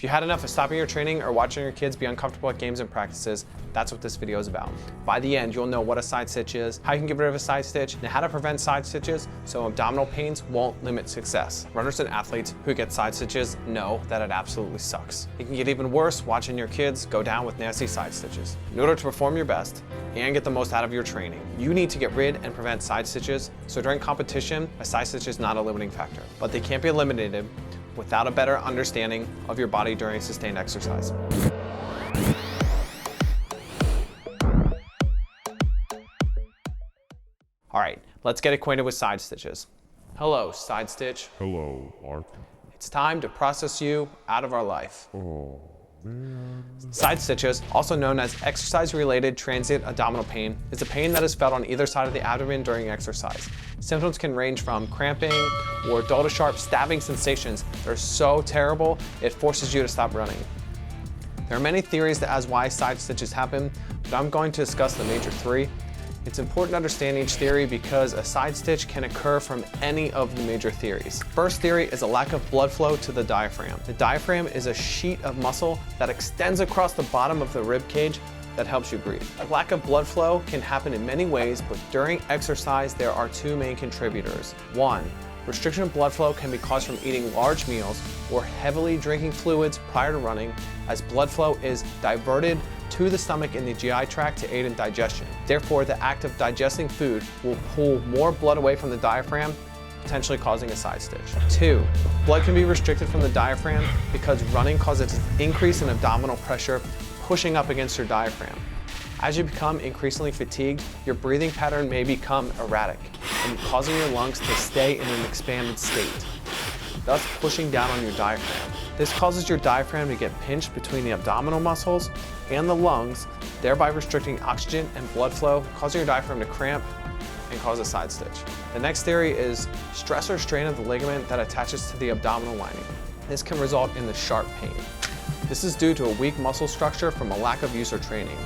If you had enough of stopping your training or watching your kids be uncomfortable at games and practices, that's what this video is about. By the end, you'll know what a side stitch is, how you can get rid of a side stitch, and how to prevent side stitches so abdominal pains won't limit success. Runners and athletes who get side stitches know that it absolutely sucks. It can get even worse watching your kids go down with nasty side stitches. In order to perform your best and get the most out of your training, you need to get rid and prevent side stitches, so during competition, a side stitch is not a limiting factor. But they can't be eliminated without a better understanding of your body during sustained exercise. All right, let's get acquainted with side stitches. Hello, side stitch. Hello, Mark. It's time to process you out of our life. Oh, man. Side stitches, also known as exercise-related transient abdominal pain, is a pain that is felt on either side of the abdomen during exercise. Symptoms can range from cramping or dull to sharp stabbing sensations that are so terrible it forces you to stop running. There are many theories as why side stitches happen, but I'm going to discuss the major three. It's important to understand each theory because a side stitch can occur from any of the major theories. First theory is a lack of blood flow to the diaphragm. The diaphragm is a sheet of muscle that extends across the bottom of the rib cage that helps you breathe. A lack of blood flow can happen in many ways, but during exercise there are two main contributors. One, restriction of blood flow can be caused from eating large meals or heavily drinking fluids prior to running, as blood flow is diverted to the stomach in the GI tract to aid in digestion. Therefore, the act of digesting food will pull more blood away from the diaphragm, potentially causing a side stitch. Two, blood can be restricted from the diaphragm because running causes an increase in abdominal pressure pushing up against your diaphragm. As you become increasingly fatigued, your breathing pattern may become erratic and causing your lungs to stay in an expanded state, thus pushing down on your diaphragm. This causes your diaphragm to get pinched between the abdominal muscles and the lungs, thereby restricting oxygen and blood flow, causing your diaphragm to cramp and cause a side stitch. The next theory is stress or strain of the ligament that attaches to the abdominal lining. This can result in the sharp pain. This is due to a weak muscle structure from a lack of use or training.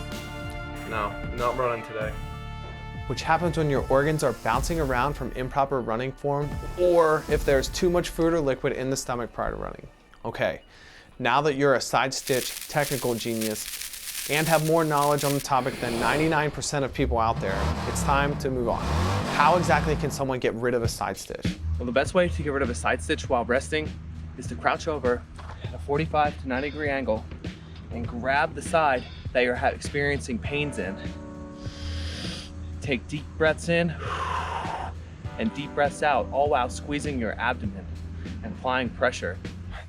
No, not running today. Which happens when your organs are bouncing around from improper running form, or if there's too much food or liquid in the stomach prior to running. Okay, now that you're a side stitch technical genius and have more knowledge on the topic than 99% of people out there, it's time to move on. How exactly can someone get rid of a side stitch? Well, the best way to get rid of a side stitch while resting is to crouch over at a 45 to 90 degree angle and grab the side that you're experiencing pains in. Take deep breaths in and deep breaths out, all while squeezing your abdomen and applying pressure.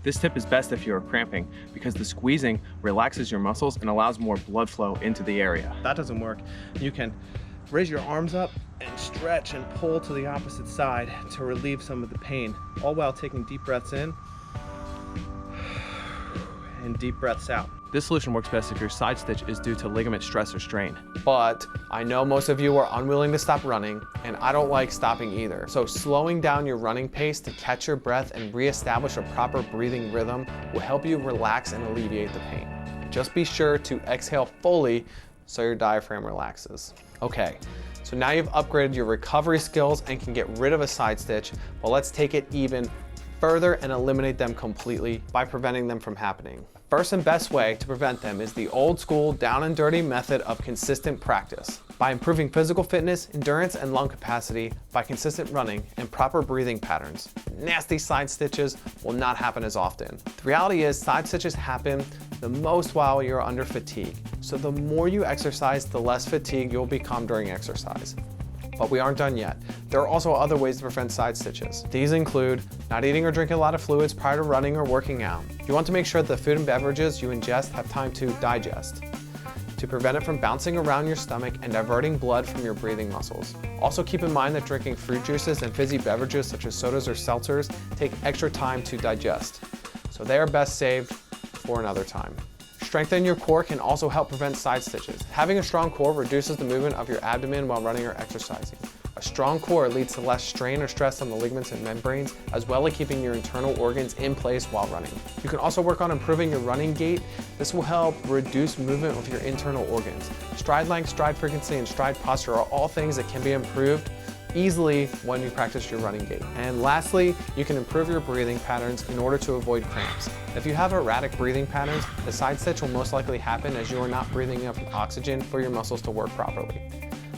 This tip is best if you're cramping because the squeezing relaxes your muscles and allows more blood flow into the area. If that doesn't work, you can raise your arms up and stretch and pull to the opposite side to relieve some of the pain, all while taking deep breaths in and deep breaths out. This solution works best if your side stitch is due to ligament stress or strain. But I know most of you are unwilling to stop running, and I don't like stopping either. So slowing down your running pace to catch your breath and reestablish a proper breathing rhythm will help you relax and alleviate the pain. Just be sure to exhale fully so your diaphragm relaxes. Okay, so now you've upgraded your recovery skills and can get rid of a side stitch, but let's take it even further and eliminate them completely by preventing them from happening. First and best way to prevent them is the old school down and dirty method of consistent practice. By improving physical fitness, endurance, and lung capacity by consistent running and proper breathing patterns, nasty side stitches will not happen as often. The reality is side stitches happen the most while you're under fatigue. So the more you exercise, the less fatigued you'll become during exercise. But we aren't done yet. There are also other ways to prevent side stitches. These include not eating or drinking a lot of fluids prior to running or working out. You want to make sure that the food and beverages you ingest have time to digest, to prevent it from bouncing around your stomach and diverting blood from your breathing muscles. Also keep in mind that drinking fruit juices and fizzy beverages such as sodas or seltzers take extra time to digest, so they are best saved for another time. Strengthening your core can also help prevent side stitches. Having a strong core reduces the movement of your abdomen while running or exercising. A strong core leads to less strain or stress on the ligaments and membranes, as well as keeping your internal organs in place while running. You can also work on improving your running gait. This will help reduce movement of your internal organs. Stride length, stride frequency, and stride posture are all things that can be improved easily when you practice your running gait. And lastly, you can improve your breathing patterns in order to avoid cramps. If you have erratic breathing patterns, the side stitch will most likely happen as you are not breathing enough oxygen for your muscles to work properly.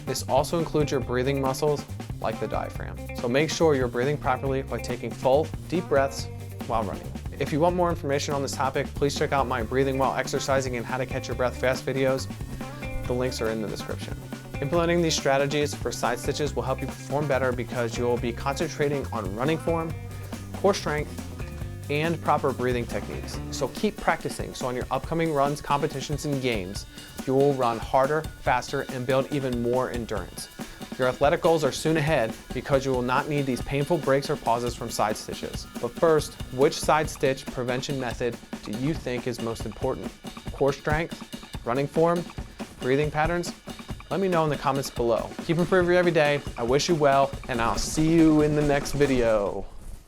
This also includes your breathing muscles like the diaphragm. So make sure you're breathing properly by taking full, deep breaths while running. If you want more information on this topic, please check out my breathing while exercising and how to catch your breath fast videos. The links are in the description. Implementing these strategies for side stitches will help you perform better because you will be concentrating on running form, core strength, and proper breathing techniques. So keep practicing so on your upcoming runs, competitions, and games, you will run harder, faster, and build even more endurance. Your athletic goals are soon ahead because you will not need these painful breaks or pauses from side stitches. But first, which side stitch prevention method do you think is most important? Core strength, running form, breathing patterns? Let me know in the comments below. Keep improving every day. I wish you well, and I'll see you in the next video.